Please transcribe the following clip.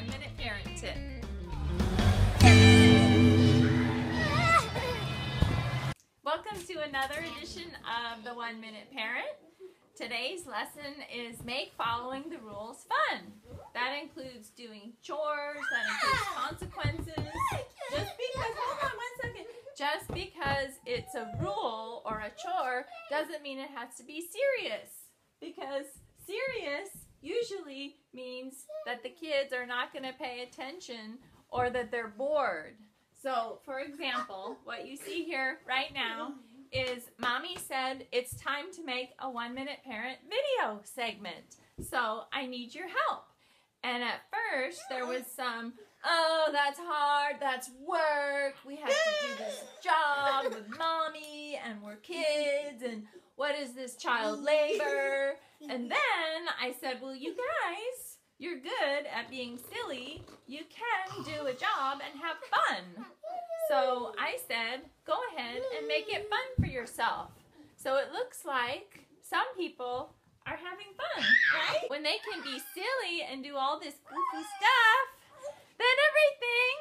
1-minute parent tip. Welcome to another edition of the 1-minute parent. Today's lesson is make following the rules fun. That includes doing chores, that includes consequences. Just because it's a rule or a chore doesn't mean it has to be serious. Because serious usually means that the kids are not going to pay attention or that they're bored. So, for example, what you see here right now is Mommy said it's time to make a 1-minute parent video segment. So, I need your help. And at first, there was some, oh, that's hard, that's work, we have to do this job with Mommy, and we're kids, and what is this child labor? And then I said, well, you guys, you're good at being silly. You can do a job and have fun. So I said, go ahead and make it fun for yourself. So it looks like some people are having fun, right? When they can be silly and do all this goofy stuff, then everything